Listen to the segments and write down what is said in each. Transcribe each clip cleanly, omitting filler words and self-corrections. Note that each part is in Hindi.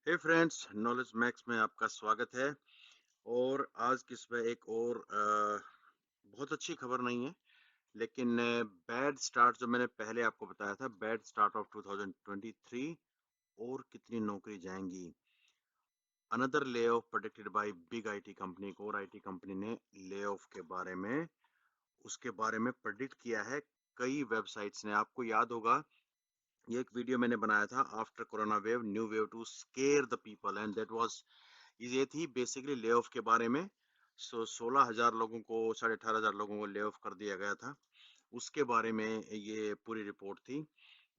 हे फ्रेंड्स, नॉलेज मैक्स में आपका स्वागत है। और आज की सुबह एक और बहुत अच्छी खबर नहीं है, लेकिन बैड स्टार्ट जो मैंने पहले आपको बताया था, बैड स्टार्ट ऑफ 2023 और कितनी नौकरी जाएंगी। Another lay off predicted by big IT company. एक और आईटी कंपनी ने ले ऑफ के बारे में उसके बारे में प्रेडिक्ट किया है। कई वेबसाइट्स ने, आपको याद होगा, ये एक वीडियो मैंने बनाया था, after corona wave new wave to scare the people, and that was, ये थी बेसिकली ले ऑफ के बारे में। 16,000 लोगों को, 18,500 लोगों को ले ऑफ कर दिया गया था। उसके बारे में ये पूरी रिपोर्ट थी।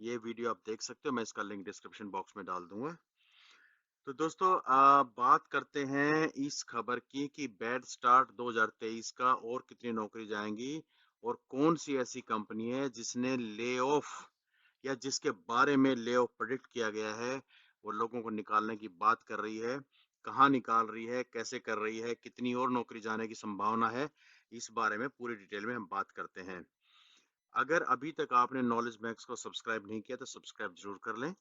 ये वीडियो आप देख सकते हो, मैं इसका लिंक डिस्क्रिप्शन बॉक्स में डाल दूंगा। तो दोस्तों, बात करते हैं इस खबर की कि बैड स्टार्ट 2023 का और कितनी नौकरी जाएंगी, और कौन सी ऐसी कंपनी है जिसने ले ऑफ या जिसके बारे में ले ऑफ प्रेडिक्ट किया गया है, वो लोगों को निकालने की बात कर रही है। कहाँ निकाल रही है, कैसे कर रही है, कितनी और नौकरी जाने की संभावना है, इस बारे में पूरी डिटेल में हम बात करते हैं। अगर अभी तक आपने नॉलेज मैक्स को सब्सक्राइब नहीं किया तो सब्सक्राइब जरूर कर लें,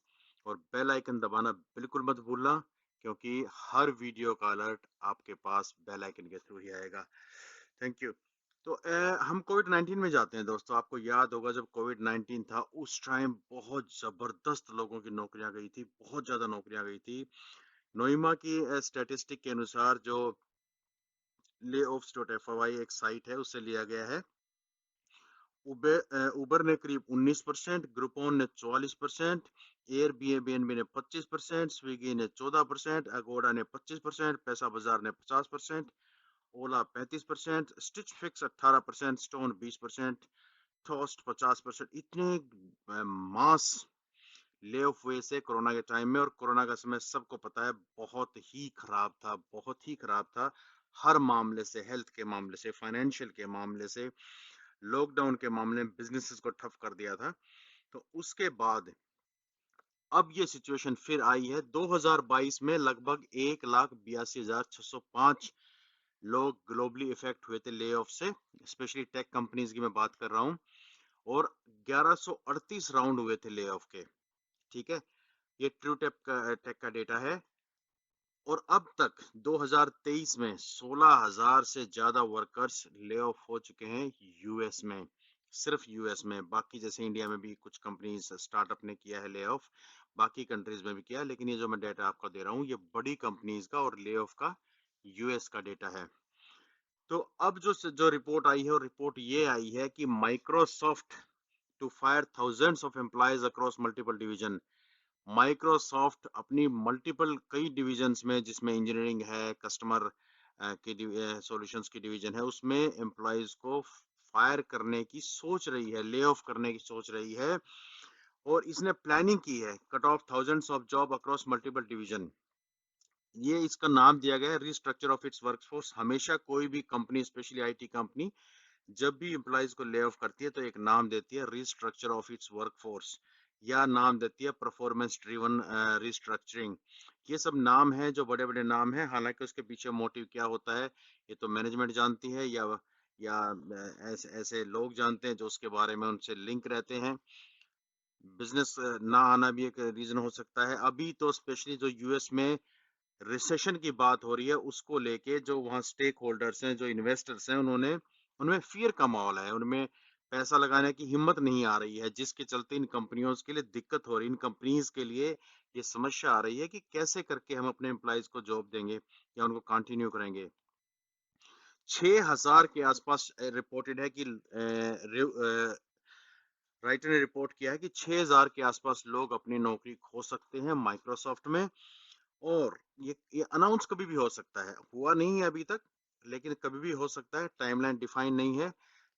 और बेल आइकन दबाना बिल्कुल मत भूलना, क्योंकि हर वीडियो का अलर्ट आपके पास बेल आइकन के थ्रू ही आएगा। Thank you. तो हम कोविड 19 में जाते हैं दोस्तों। आपको याद होगा, जब कोविड 19 था उस टाइम बहुत जबरदस्त लोगों की नौकरियां गई थी, बहुत ज्यादा नौकरियां गई थी। नोइमा की स्टैटिस्टिक के अनुसार, जो layoffs.fyi एक साइट है, उससे लिया गया है, उबर ने करीब 19%, ग्रुपोन ने 44%, एयरबीएनबी ने 25%, स्विगी ने 14%, अगोडा ने 25%, पैसा बाजार ने 50%, ओला 35%, स्टिच फिक्स 18%, स्टोन 20%, टोस्ट 50%। इतने मास ले ऑफ हुए से कोरोना के टाइम में। और कोरोना का समय सबको पता है, बहुत ही खराब था, बहुत ही खराब था, हर मामले से, हेल्थ के मामले से, फाइनेंशियल के मामले से, लॉकडाउन के मामले में बिजनेसेस को ठप कर दिया था। तो उसके बाद अब ये सिचुएशन फिर आई है 2022 में। लगभग 1,82,605 लोग ग्लोबली इफेक्ट हुए थे ले ऑफ से, स्पेशली टेक कंपनीज की मैं बात कर रहा हूँ। और 1138 राउंड हुए थे ले ऑफ के। ठीक है, ये ट्रू टेक का डेटा है। और अब तक 2023 में 16,000 से ज्यादा वर्कर्स ले ऑफ हो चुके हैं यूएस में, सिर्फ यूएस में। बाकी जैसे इंडिया में भी कुछ कंपनीज, स्टार्टअप ने किया है ले ऑफ, बाकी कंट्रीज में भी किया है, लेकिन ये जो मैं डेटा आपको दे रहा हूँ, ये बड़ी कंपनीज का और ले ऑफ का यूएस का डेटा है। तो अब जो रिपोर्ट आई है, और रिपोर्ट ये आई है कि Microsoft to fire thousands of employees across multiple division. Microsoft अपनी मल्टीपल कई डिविजन्स में, जिसमें इंजीनियरिंग है, कस्टमर की सॉल्यूशंस की डिवीजन है, उसमें एम्प्लॉयज को फायर करने की सोच रही है, ले ऑफ करने की सोच रही है। और इसने प्लानिंग की है, cut off thousands of job across multiple division. ये इसका नाम दिया गया है रिस्ट्रक्चर ऑफ इट्स वर्कफोर्स। हमेशा कोई भी कंपनी, स्पेशली आईटी कंपनी, जब भी एम्प्लॉयज को ले ऑफ करती है तो एक नाम देती है रिस्ट्रक्चर ऑफ इट्स वर्कफोर्स, या नाम देती है परफॉर्मेंस ड्रिवन रिस्ट्रक्चरिंग। ये सब नाम है, जो बड़े बड़े नाम हैं, हालांकि उसके पीछे मोटिव क्या होता है ये तो मैनेजमेंट जानती है, या ऐसे ऐसे लोग जानते हैं जो उसके बारे में उनसे लिंक रहते हैं। बिजनेस ना आना भी एक रीजन हो सकता है। अभी तो स्पेशली जो यूएस में रिसेशन की बात हो रही है, उसको लेके जो वहाँ स्टेक होल्डर्स हैं, जो इन्वेस्टर्स हैं, उन्होंने, उनमें फियर का माहौल है, उनमें पैसा लगाने की हिम्मत नहीं आ रही है, जिसके चलते इन कंपनियों के लिए दिक्कत हो रही है। इन कंपनीज के लिए ये समस्या आ रही है कि कैसे करके हम अपने एम्प्लॉयज को जॉब देंगे या उनको कंटिन्यू करेंगे। 6,000 के आसपास रिपोर्टेड है कि राइटर ने रिपोर्ट किया है कि 6,000 के आसपास लोग अपनी नौकरी खो सकते हैं माइक्रोसॉफ्ट में। और ये अनाउंस कभी भी हो सकता है, हुआ नहीं है अभी तक, लेकिन कभी भी हो सकता है। टाइमलाइन डिफाइन नहीं है,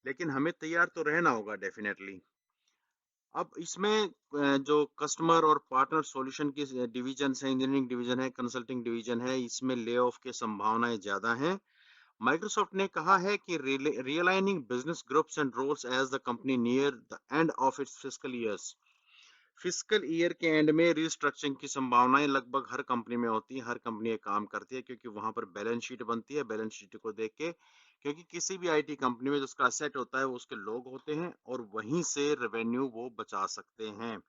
लेकिन हमें तैयार तो रहना होगा डेफिनेटली। अब इसमें जो कस्टमर और पार्टनर सॉल्यूशन की डिवीजन है, इंजीनियरिंग डिवीजन है, कंसल्टिंग डिवीजन है, इसमें ले ऑफ की संभावनाएं ज्यादा हैं। माइक्रोसॉफ्ट ने कहा है कि realigning business groups and roles as the company near the end of its fiscal years. Fiscal year के एंड में रिस्ट्रक्चरिंग की संभावनाएं लगभग हर कंपनी में होती है, हर कंपनी एक काम करती है, क्योंकि वहां पर बैलेंस शीट बनती है। बैलेंस शीट को देख के, क्योंकि किसी भी आईटी कंपनी में जो उसका असेट होता है वो उसके लोग होते हैं, और वहीं से रेवेन्यू वो बचा सकते हैं।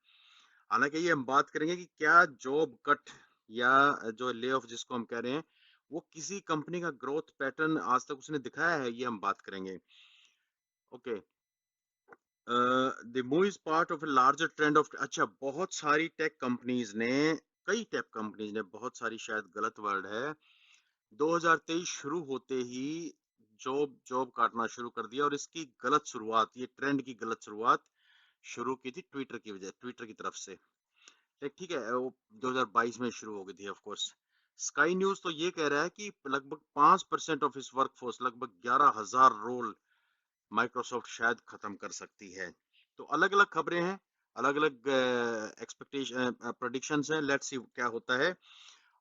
हालांकि ये हम बात करेंगे कि क्या जॉब कट या जो ले ऑफ जिसको हम कह रहे हैं, वो किसी कंपनी का ग्रोथ पैटर्न आज तक उसने दिखाया है, ये हम बात करेंगे। Okay, the move is part of a larger trend of, अच्छा, बहुत सारी टेक कंपनीज ने, कई टेक कंपनीज ने, बहुत सारी शायद गलत वर्ड है, 2023 शुरू होते ही जॉब जॉब काटना शुरू कर दिया, और इसकी गलत शुरुआत, ये ट्रेंड की गलत शुरुआत शुरू की थी ट्विटर की वजह, ट्विटर की तरफ से। ठीक है, वो 2022 में शुरू हो गई थी ऑफ कोर्स। स्काई न्यूज तो ये कह रहा है कि लगभग 5% ऑफ इस वर्कफोर्स, लगभग 11,000 रोल माइक्रोसॉफ्ट शायद खत्म कर सकती है। तो अलग अलग खबरें हैं, अलग अलग एक्सपेक्टेशन प्रेडिक्शंस हैं, लेट्स सी क्या होता है।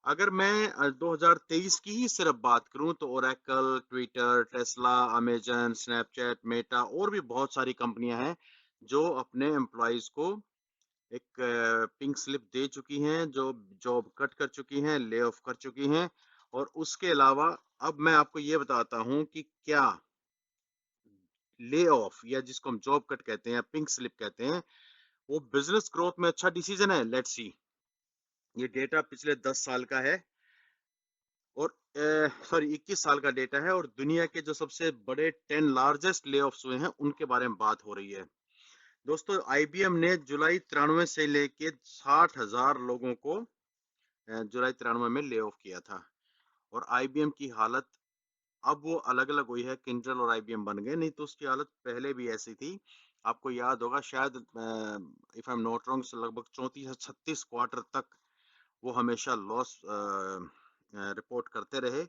अगर मैं 2023 की ही सिर्फ बात करूं तो Oracle, Twitter, Tesla, Amazon, Snapchat, Meta और भी बहुत सारी कंपनियां हैं जो अपने एम्प्लॉयज को एक पिंक स्लिप दे चुकी हैं, जो जॉब कट कर चुकी हैं, ले ऑफ कर चुकी हैं। और उसके अलावा अब मैं आपको ये बताता हूं कि क्या ले ऑफ, या जिसको हम जॉब कट कहते हैं, पिंक स्लिप कहते हैं, वो बिजनेस ग्रोथ में अच्छा डिसीजन है। लेट्स सी, ये डेटा पिछले 10 साल का है, और सॉरी 21 साल का डेटा है, और दुनिया के जो सबसे बड़े 10 लार्जेस्ट ले ऑफ्स हुए हैं उनके बारे में बात हो रही है। दोस्तों, आईबीएम ने जुलाई 93 से लेके 60,000 लोगों को जुलाई 93 में ले ऑफ किया था। और आईबीएम की हालत, अब वो अलग अलग हुई है, किंडल और आईबीएम बन गए, नहीं तो उसकी हालत पहले भी ऐसी थी। आपको याद होगा शायद, if I am not wrong, लगभग 34 से 36 क्वार्टर तक वो हमेशा लॉस रिपोर्ट करते रहे।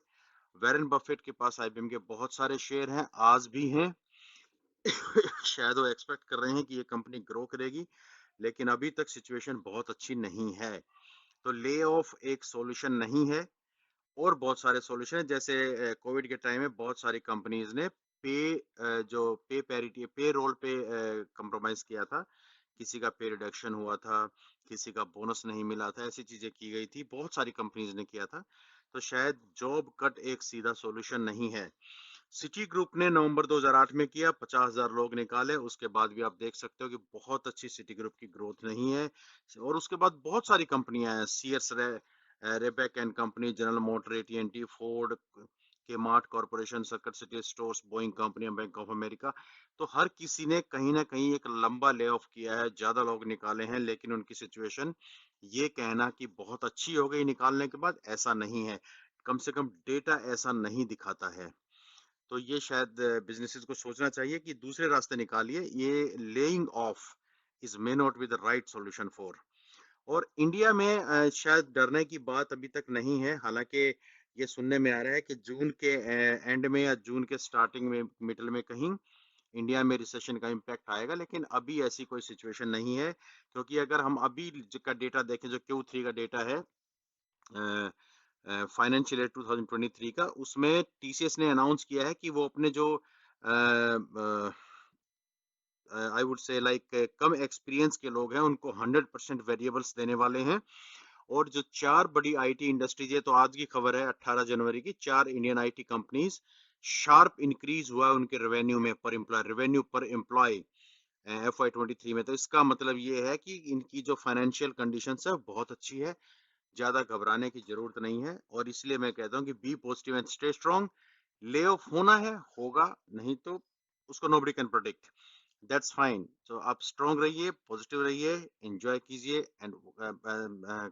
वैरेन बफेट के पास आईबीएम के बहुत सारे शेयर हैं, आज भी हैं। शायद वो एक्सपेक्ट कर रहे हैं कि ये कंपनी ग्रो करेगी, लेकिन अभी तक सिचुएशन बहुत अच्छी नहीं है। तो ले ऑफ एक सॉल्यूशन नहीं है, और बहुत सारे सॉल्यूशन है, जैसे कोविड के टाइम में बहुत सारी कंपनीज ने पे, जो पे पैरिटी, पे रोल पे कंप्रोमाइज किया था, किसी का पे रिडक्शन हुआ था, किसी का बोनस नहीं मिला था, ऐसी चीजें की गई थी, बहुत सारी कंपनीज ने किया था। तो शायद जॉब कट एक सीधा सॉल्यूशन नहीं है। सिटी ग्रुप ने नवंबर 2008 में किया, 50,000 लोग निकाले, उसके बाद भी आप देख सकते हो कि बहुत अच्छी सिटी ग्रुप की ग्रोथ नहीं है। और उसके बाद बहुत सारी कंपनियां हैं, सीएस, Roebuck and company, General Motor, AT and T, Ford, Kmart corporation, circuit city stores, Boeing company, bank of America. तो हर किसी ने कहीं ना कहीं एक लंबा ले ऑफ किया है, ज्यादा लोग निकाले हैं, लेकिन उनकी सिचुएशन, ये कहना कि बहुत अच्छी हो गई निकालने के बाद, ऐसा नहीं है। कम से कम डेटा ऐसा नहीं दिखाता है। तो ये शायद बिजनेसेस को सोचना चाहिए कि दूसरे रास्ते निकालिए, ये laying of is may not be the right solution for. और इंडिया में शायद डरने की बात अभी तक नहीं है, हालांकि ये सुनने में आ रहा है कि जून के एंड में या जून के स्टार्टिंग में, मिडल में कहीं इंडिया में रिसेशन का इम्पैक्ट आएगा, लेकिन अभी ऐसी कोई सिचुएशन नहीं है। क्योंकि अगर हम अभी का डेटा देखें, जो Q3 का डेटा है, फाइनेंशियल ईयर 2023 का, उसमें टीसीएस ने अनाउंस किया है कि वो अपने जो I would say like come experience के लोग हैं उनको 100% वेरिएबल्स देने वाले हैं। और जो 4 बड़ी आईटी इंडस्ट्रीज है, तो आज की खबर है 18 जनवरी की, 4 Indian IT companies, sharp increase हुआ उनके रेवेन्यू में, पर एम्प्लॉय, रेवेन्यू पर एम्प्लॉय FY23 में। तो इसका मतलब ये है कि इनकी जो फाइनेंशियल कंडीशन है बहुत अच्छी है, ज्यादा घबराने की जरूरत नहीं है। और इसलिए मैं कहता हूँ कि be positive and stay strong. Lay off होना है, होगा, नहीं तो उसको nobody can predict, that's fine. तो आप स्ट्रांग रहिए, पॉजिटिव रहिए, एंजॉय कीजिए, and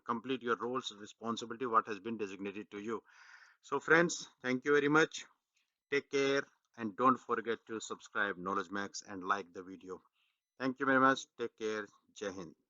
complete your roles responsibility what has been designated to you. So friends, thank you very much, take care, and don't forget to subscribe Knowledge Max and like the video. Thank you very much. Take care. Jai Hind.